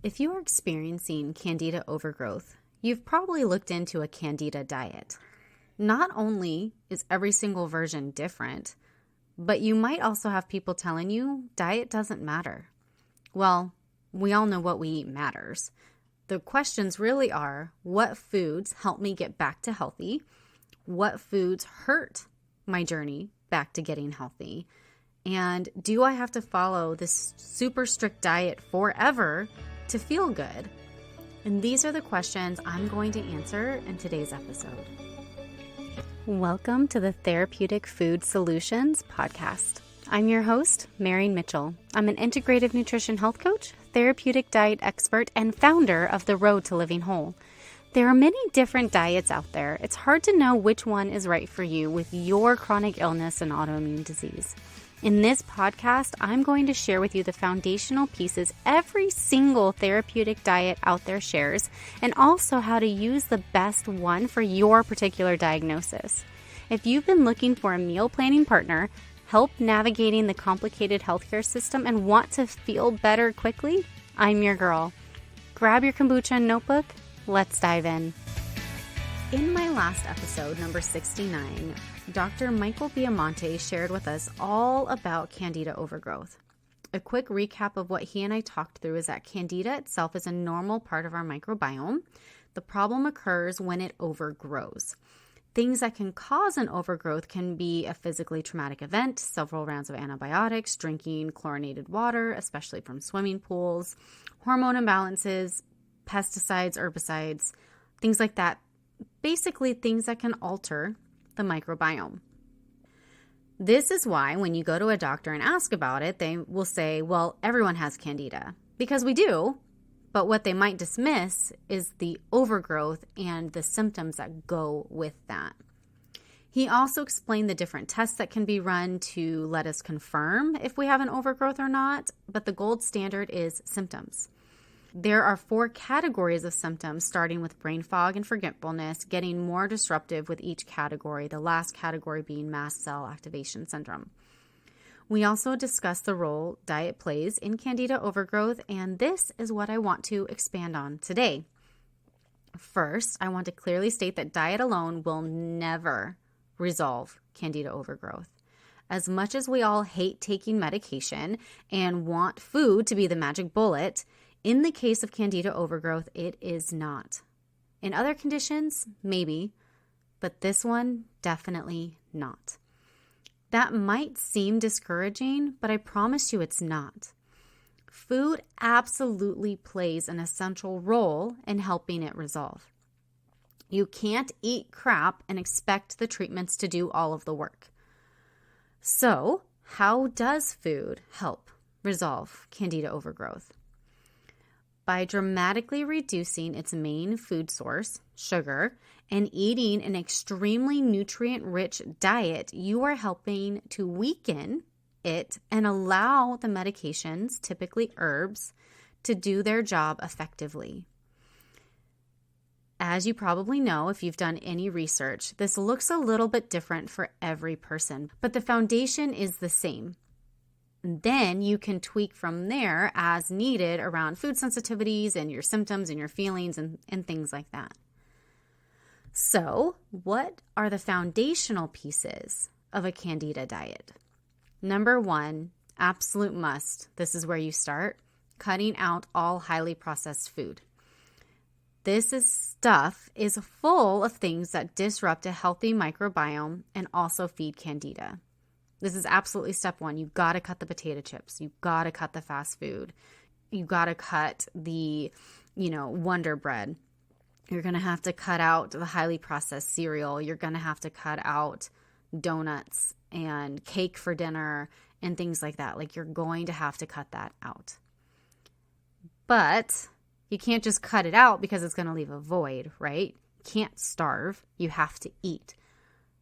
If you are experiencing Candida overgrowth, you've probably looked into a Candida diet. Not only is every single version different, but you might also have people telling you diet doesn't matter. Well, we all know what we eat matters. The questions really are, what foods help me get back to healthy? What foods hurt my journey back to getting healthy? And do I have to follow this super strict diet forever to feel good? And these are the questions I'm going to answer in today's episode. Welcome to the Therapeutic Food Solutions podcast. I'm your host, Marian Mitchell. I'm an integrative nutrition health coach, therapeutic diet expert, and founder of The Road to Living Whole. There are many different diets out there. It's hard to know which one is right for you with your chronic illness and autoimmune disease. In this podcast, I'm going to share with you the foundational pieces every single therapeutic diet out there shares, and also how to use the best one for your particular diagnosis. If you've been looking for a meal planning partner, help navigating the complicated healthcare system, and want to feel better quickly, I'm your girl. Grab your kombucha and notebook. Let's dive in. In my last episode, number 69, Dr. Michael Biamonte shared with us all about Candida overgrowth. A quick recap of what he and I talked through is that Candida itself is a normal part of our microbiome. The problem occurs when it overgrows. Things that can cause an overgrowth can be a physically traumatic event, several rounds of antibiotics, drinking chlorinated water, especially from swimming pools, hormone imbalances, pesticides, herbicides, things like that. Basically, things that can alter the microbiome. This is why when you go to a doctor and ask about it, they will say, well, everyone has Candida. Because we do, but what they might dismiss is the overgrowth and the symptoms that go with that. He also explained the different tests that can be run to let us confirm if we have an overgrowth or not, but the gold standard is symptoms. There are 4 categories of symptoms, starting with brain fog and forgetfulness, getting more disruptive with each category, the last category being mast cell activation syndrome. We also discuss the role diet plays in Candida overgrowth, and this is what I want to expand on today. First, I want to clearly state that diet alone will never resolve Candida overgrowth. As much as we all hate taking medication and want food to be the magic bullet, in the case of Candida overgrowth, it is not. In other conditions, maybe, but this one, definitely not. That might seem discouraging, but I promise you it's not. Food absolutely plays an essential role in helping it resolve. You can't eat crap and expect the treatments to do all of the work. So, how does food help resolve Candida overgrowth? By dramatically reducing its main food source, sugar, and eating an extremely nutrient-rich diet, you are helping to weaken it and allow the medications, typically herbs, to do their job effectively. As you probably know, if you've done any research, this looks a little bit different for every person, but the foundation is the same. Then you can tweak from there as needed around food sensitivities and your symptoms and your feelings and things like that. So, what are the foundational pieces of a Candida diet? Number 1, absolute must. This is where you start, cutting out all highly processed food. This stuff is full of things that disrupt a healthy microbiome and also feed Candida. This is absolutely step 1. You've got to cut the potato chips. You've got to cut the fast food. You've got to cut the, Wonder Bread. You're going to have to cut out the highly processed cereal. You're going to have to cut out donuts and cake for dinner and things like that. Like, you're going to have to cut that out. But you can't just cut it out because it's going to leave a void, right? You can't starve. You have to eat.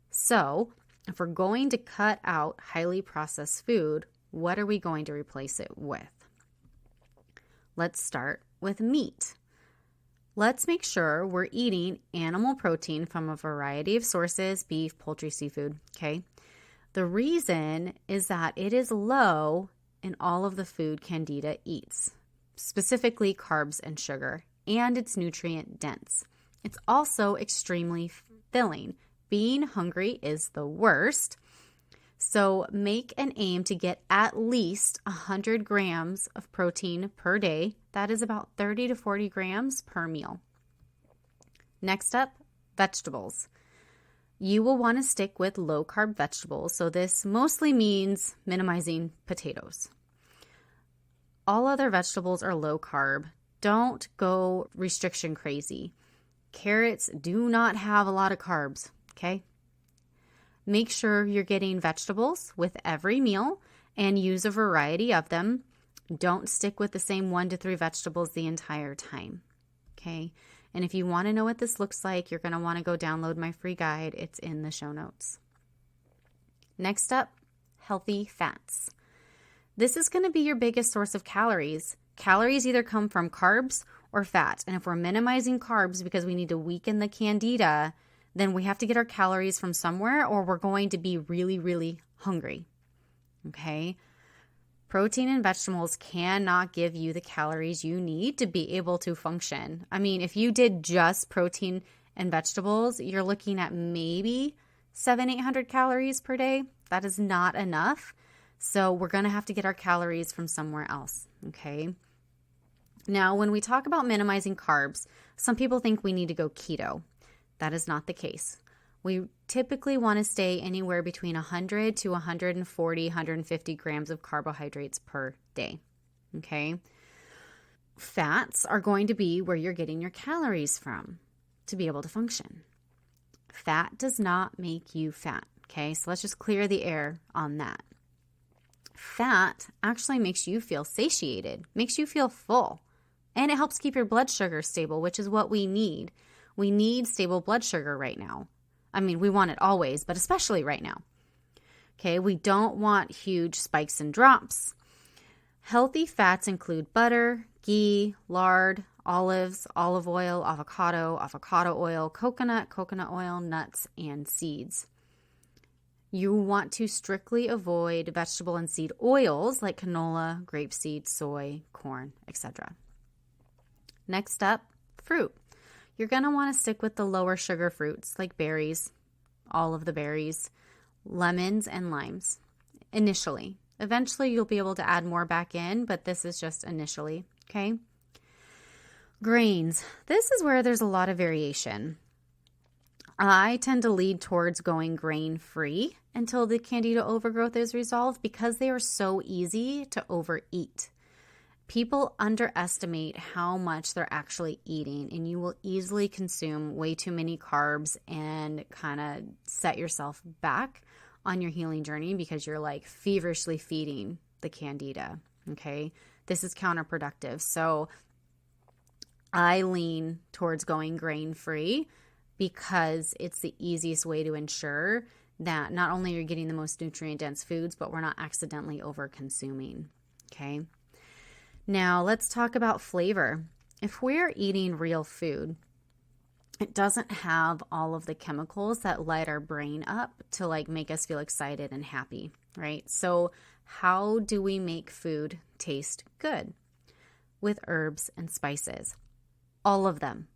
So, if we're going to cut out highly processed food, what are we going to replace it with? Let's start with meat. Let's make sure we're eating animal protein from a variety of sources, beef, poultry, seafood, okay? The reason is that it is low in all of the food Candida eats. specifically carbs and sugar, and it's nutrient dense. It's also extremely filling. Being hungry is the worst. So make an aim to get at least 100 grams of protein per day. That is about 30 to 40 grams per meal. Next up, vegetables. You will want to stick with low-carb vegetables. So this mostly means minimizing potatoes. All other vegetables are low-carb. Don't go restriction crazy. Carrots do not have a lot of carbs, okay? Make sure you're getting vegetables with every meal and use a variety of them. Don't stick with the same 1 to 3 vegetables the entire time, okay? And if you want to know what this looks like, you're going to want to go download my free guide. It's in the show notes. Next up, healthy fats. This is going to be your biggest source of calories. Calories either come from carbs or fat. And if we're minimizing carbs because we need to weaken the candida, then we have to get our calories from somewhere or we're going to be really, really hungry. Okay? Protein and vegetables cannot give you the calories you need to be able to function. I mean, if you did just protein and vegetables, you're looking at maybe 700-800 calories per day. That is not enough. So we're going to have to get our calories from somewhere else, okay? Now, when we talk about minimizing carbs, some people think we need to go keto. That is not the case. We typically want to stay anywhere between 100 to 140, 150 grams of carbohydrates per day, okay? Fats are going to be where you're getting your calories from to be able to function. Fat does not make you fat, okay? So let's just clear the air on that. Fat actually makes you feel satiated, makes you feel full, and it helps keep your blood sugar stable, which is what we need. We need stable blood sugar right now. I mean, we want it always, but especially right now. Okay, we don't want huge spikes and drops. Healthy fats include butter, ghee, lard, olives, olive oil, avocado oil, coconut oil, nuts, and seeds. You want to strictly avoid vegetable and seed oils like canola, grapeseed, soy, corn, etc. Next up, fruit. You're going to want to stick with the lower sugar fruits like berries, all of the berries, lemons, and limes initially. Eventually, you'll be able to add more back in, but this is just initially, okay? Grains. This is where there's a lot of variation. I tend to lead towards going grain-free until the Candida overgrowth is resolved because they are so easy to overeat. People underestimate how much they're actually eating, and you will easily consume way too many carbs and kind of set yourself back on your healing journey because you're like feverishly feeding the Candida, okay? This is counterproductive. So I lean towards going grain-free because it's the easiest way to ensure that not only are you getting the most nutrient-dense foods, but we're not accidentally over-consuming, okay? Now, let's talk about flavor. If we're eating real food, it doesn't have all of the chemicals that light our brain up to like make us feel excited and happy, right? So how do we make food taste good? With herbs and spices. All of them.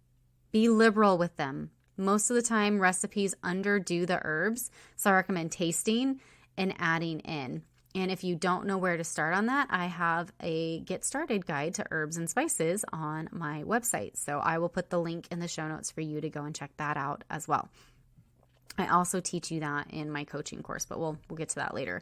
Be liberal with them. Most of the time, recipes underdo the herbs, so I recommend tasting and adding in. And if you don't know where to start on that, I have a Get Started guide to herbs and spices on my website. So I will put the link in the show notes for you to go and check that out as well. I also teach you that in my coaching course, but we'll get to that later.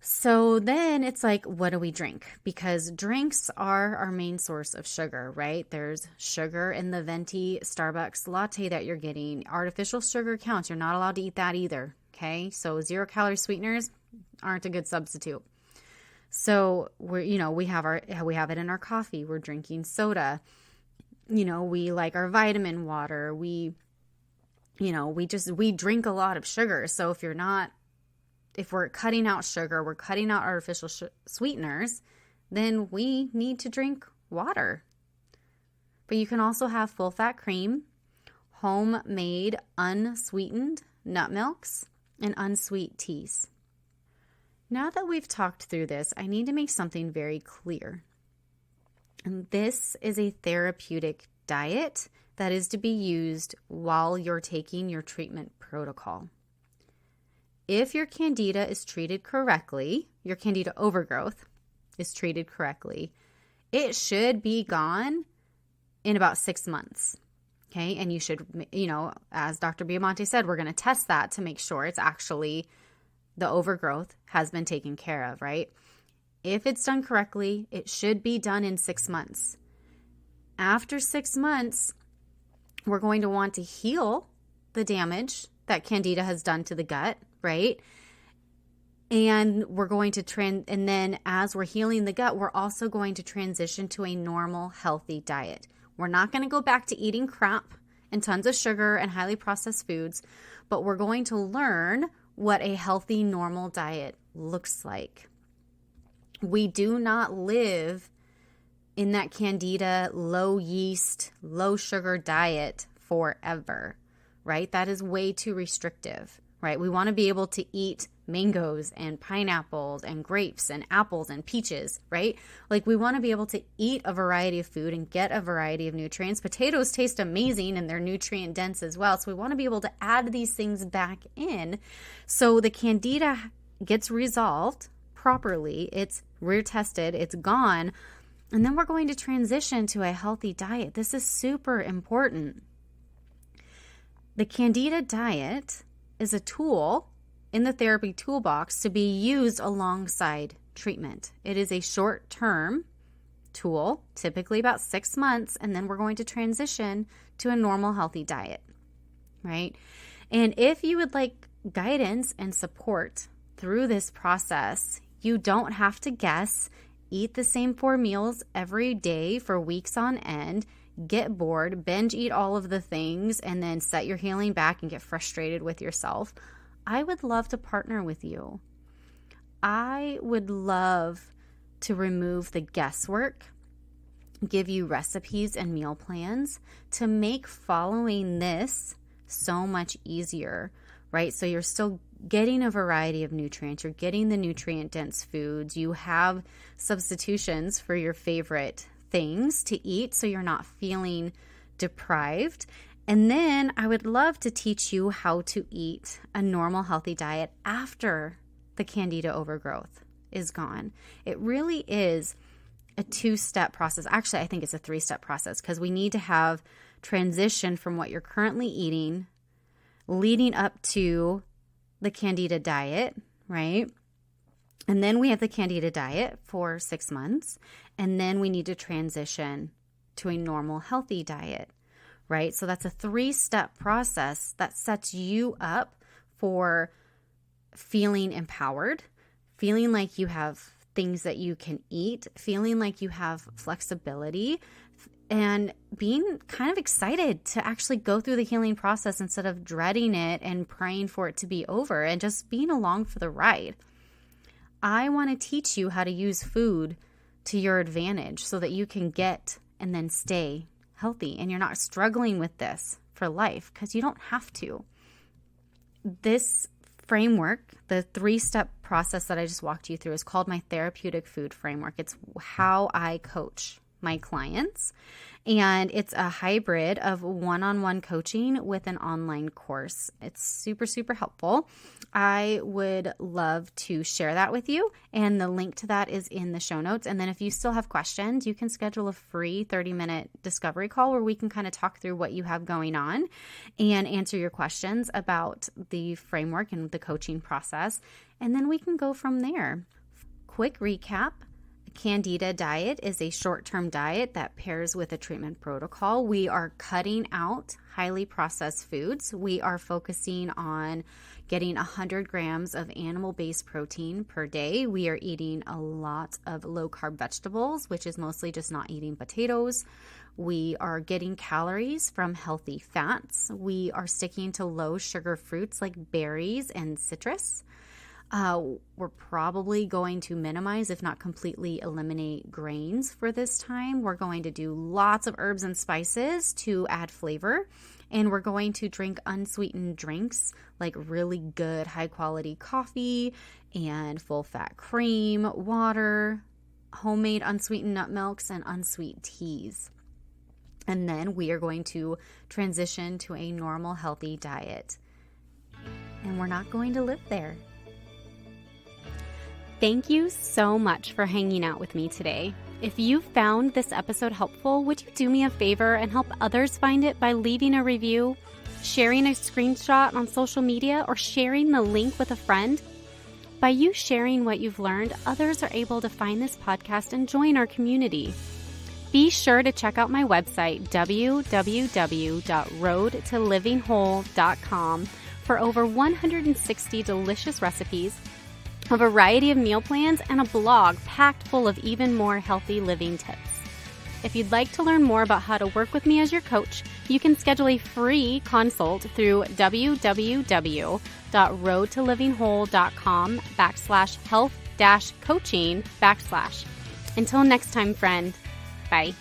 So then it's like, what do we drink? Because drinks are our main source of sugar, right? There's sugar in the venti Starbucks latte that you're getting. Artificial sugar counts. You're not allowed to eat that either, okay? So 0-calorie sweeteners aren't a good substitute. So we have it in our coffee. We're drinking soda. We like our vitamin water. We drink a lot of sugar. So if we're cutting out sugar, we're cutting out artificial sweeteners, then we need to drink water. But you can also have full fat cream, homemade unsweetened nut milks, and unsweet teas. Now that we've talked through this, I need to make something very clear. And this is a therapeutic diet that is to be used while you're taking your treatment protocol. If your Candida is treated correctly, your Candida overgrowth is treated correctly, it should be gone in about 6 months. Okay. And you should, as Dr. Biamonte said, we're going to test that to make sure it's actually the overgrowth has been taken care of, right? If it's done correctly, it should be done in 6 months. After 6 months, we're going to want to heal the damage that Candida has done to the gut, right? And we're going to and then as we're healing the gut, we're also going to transition to a normal, healthy diet. We're not going to go back to eating crap and tons of sugar and highly processed foods, but we're going to learn what a healthy, normal diet looks like. We do not live in that Candida low yeast, low sugar diet forever, right? That is way too restrictive, right? We want to be able to eat mangoes and pineapples and grapes and apples and peaches, right? Like we want to be able to eat a variety of food and get a variety of nutrients. Potatoes taste amazing and they're nutrient dense as well. So we want to be able to add these things back in so the Candida gets resolved properly. It's rear tested, it's gone. And then we're going to transition to a healthy diet. This is super important. The Candida diet is a tool in the therapy toolbox to be used alongside treatment. It is a short-term tool, typically about 6 months, and then we're going to transition to a normal, healthy diet, right? And if you would like guidance and support through this process, you don't have to guess, eat the same 4 meals every day for weeks on end, get bored, binge eat all of the things, and then set your healing back and get frustrated with yourself. I would love to partner with you. I would love to remove the guesswork, give you recipes and meal plans to make following this so much easier, right? So you're still getting a variety of nutrients. You're getting the nutrient-dense foods. You have substitutions for your favorite things to eat so you're not feeling deprived. And then I would love to teach you how to eat a normal, healthy diet after the Candida overgrowth is gone. It really is a 2-step process. Actually, I think it's a 3-step process because we need to have transition from what you're currently eating leading up to the Candida diet, right? And then we have the Candida diet for 6 months. And then we need to transition to a normal, healthy diet, right? So that's a 3-step process that sets you up for feeling empowered, feeling like you have things that you can eat, feeling like you have flexibility, and being kind of excited to actually go through the healing process instead of dreading it and praying for it to be over and just being along for the ride. I want to teach you how to use food to your advantage so that you can get and then stay healthy and you're not struggling with this for life because you don't have to. This framework, the 3-step process that I just walked you through, is called my therapeutic food framework. It's how I coach my clients, and it's a hybrid of one-on-one coaching with an online course. It's super, super helpful. I would love to share that with you, and the link to that is in the show notes. And then if you still have questions, you can schedule a free 30-minute discovery call where we can kind of talk through what you have going on and answer your questions about the framework and the coaching process, and then we can go from there. Quick recap. Candida diet is a short-term diet that pairs with a treatment protocol. We are cutting out highly processed foods. We are focusing on getting 100 grams of animal-based protein per day. We are eating a lot of low-carb vegetables, which is mostly just not eating potatoes. We are getting calories from healthy fats. We are sticking to low-sugar fruits like berries and citrus. We're probably going to minimize, if not completely eliminate, grains for this time. We're going to do lots of herbs and spices to add flavor. And we're going to drink unsweetened drinks like really good high quality coffee and full fat cream, water, homemade unsweetened nut milks and unsweet teas. And then we are going to transition to a normal, healthy diet. And we're not going to live there. Thank you so much for hanging out with me today. If you found this episode helpful, would you do me a favor and help others find it by leaving a review, sharing a screenshot on social media, or sharing the link with a friend? By you sharing what you've learned, others are able to find this podcast and join our community. Be sure to check out my website, www.roadtolivingwhole.com, for over 160 delicious recipes, a variety of meal plans, and a blog packed full of even more healthy living tips. If you'd like to learn more about how to work with me as your coach, you can schedule a free consult through www.roadtolivingwhole.com/health-coaching/. Until next time, friend. Bye.